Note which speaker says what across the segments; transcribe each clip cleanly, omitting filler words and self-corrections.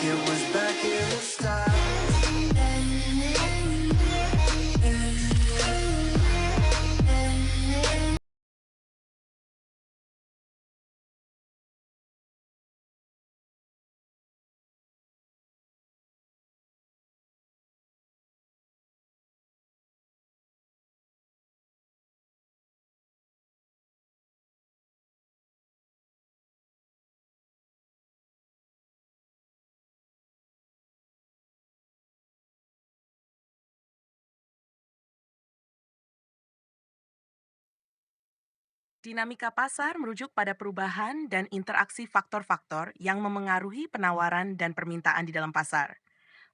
Speaker 1: it was back in the style.
Speaker 2: Dinamika pasar merujuk pada perubahan dan interaksi faktor-faktor yang memengaruhi penawaran dan permintaan di dalam pasar.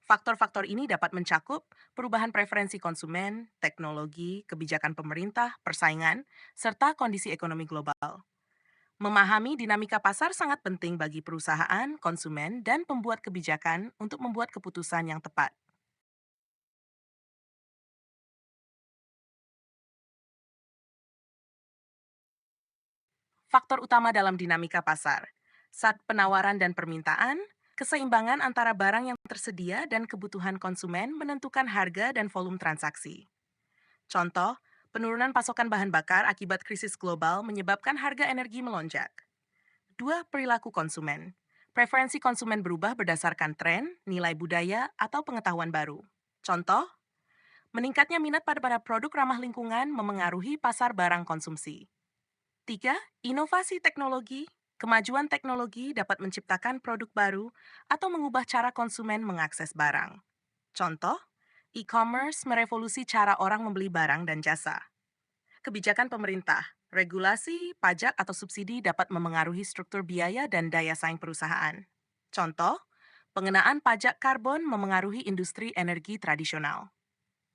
Speaker 2: Faktor-faktor ini dapat mencakup perubahan preferensi konsumen, teknologi, kebijakan pemerintah, persaingan, serta kondisi ekonomi global. Memahami dinamika pasar sangat penting bagi perusahaan, konsumen, dan pembuat kebijakan untuk membuat keputusan yang tepat. Faktor utama dalam dinamika pasar saat penawaran dan permintaan, keseimbangan antara barang yang tersedia dan kebutuhan konsumen menentukan harga dan volume transaksi. Contoh, penurunan pasokan bahan bakar akibat krisis global menyebabkan harga energi melonjak. Dua, perilaku konsumen. Preferensi konsumen berubah berdasarkan tren, nilai budaya, atau pengetahuan baru. Contoh, meningkatnya minat pada produk ramah lingkungan memengaruhi pasar barang konsumsi. Tiga, inovasi teknologi. Kemajuan teknologi dapat menciptakan produk baru atau mengubah cara konsumen mengakses barang. Contoh, e-commerce merevolusi cara orang membeli barang dan jasa. Kebijakan pemerintah, regulasi, pajak atau subsidi dapat memengaruhi struktur biaya dan daya saing perusahaan. Contoh, pengenaan pajak karbon memengaruhi industri energi tradisional.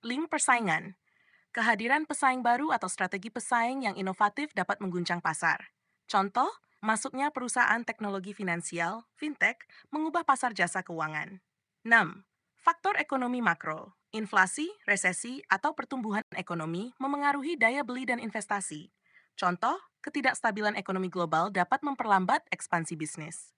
Speaker 2: Link persaingan. Kehadiran pesaing baru atau strategi pesaing yang inovatif dapat mengguncang pasar. Contoh, masuknya perusahaan teknologi finansial, fintech, mengubah pasar jasa keuangan. 6. Faktor ekonomi makro. Inflasi, resesi, atau pertumbuhan ekonomi memengaruhi daya beli dan investasi. Contoh, ketidakstabilan ekonomi global dapat memperlambat ekspansi bisnis.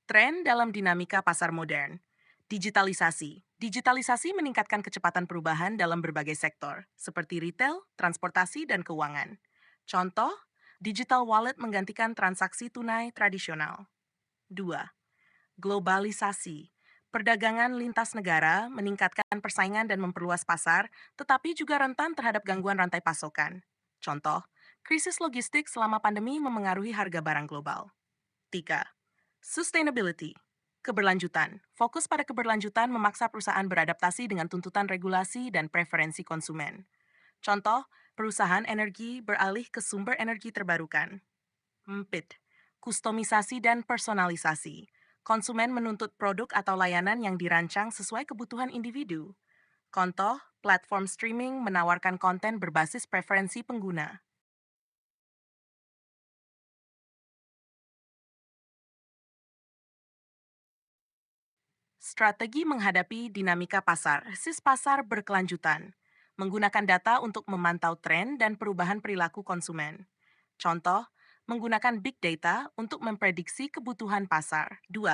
Speaker 2: Tren dalam dinamika pasar modern. Digitalisasi. Digitalisasi meningkatkan kecepatan perubahan dalam berbagai sektor, seperti retail, transportasi, dan keuangan. Contoh, digital wallet menggantikan transaksi tunai tradisional. 2. Globalisasi. Perdagangan lintas negara meningkatkan persaingan dan memperluas pasar, tetapi juga rentan terhadap gangguan rantai pasokan. Contoh, krisis logistik selama pandemi memengaruhi harga barang global. 3. Sustainability. Keberlanjutan. Fokus pada keberlanjutan memaksa perusahaan beradaptasi dengan tuntutan regulasi dan preferensi konsumen. Contoh, perusahaan energi beralih ke sumber energi terbarukan. 4. Kustomisasi dan personalisasi. Konsumen menuntut produk atau layanan yang dirancang sesuai kebutuhan individu. Contoh, platform streaming menawarkan konten berbasis preferensi pengguna. Strategi menghadapi dinamika pasar, sis pasar berkelanjutan, menggunakan data untuk memantau tren dan perubahan perilaku konsumen. Contoh, menggunakan big data untuk memprediksi kebutuhan pasar. 2.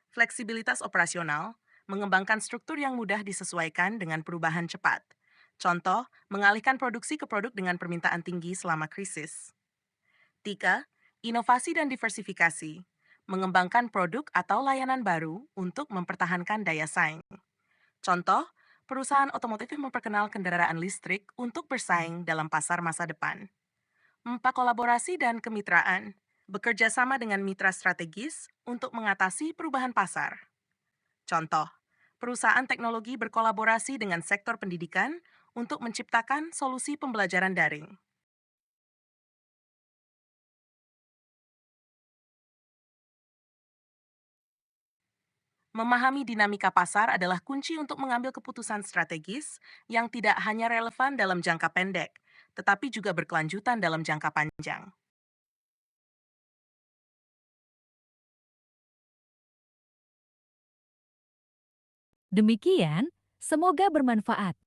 Speaker 2: Fleksibilitas operasional, mengembangkan struktur yang mudah disesuaikan dengan perubahan cepat. Contoh, mengalihkan produksi ke produk dengan permintaan tinggi selama krisis. 3. Inovasi dan diversifikasi. Mengembangkan produk atau layanan baru untuk mempertahankan daya saing. Contoh, perusahaan otomotif yang memperkenal kendaraan listrik untuk bersaing dalam pasar masa depan. 4. Kolaborasi dan kemitraan. Bekerja sama dengan mitra strategis untuk mengatasi perubahan pasar. Contoh, perusahaan teknologi berkolaborasi dengan sektor pendidikan untuk menciptakan solusi pembelajaran daring. Memahami dinamika pasar adalah kunci untuk mengambil keputusan strategis yang tidak hanya relevan dalam jangka pendek, tetapi juga berkelanjutan dalam jangka panjang.
Speaker 3: Demikian, semoga bermanfaat.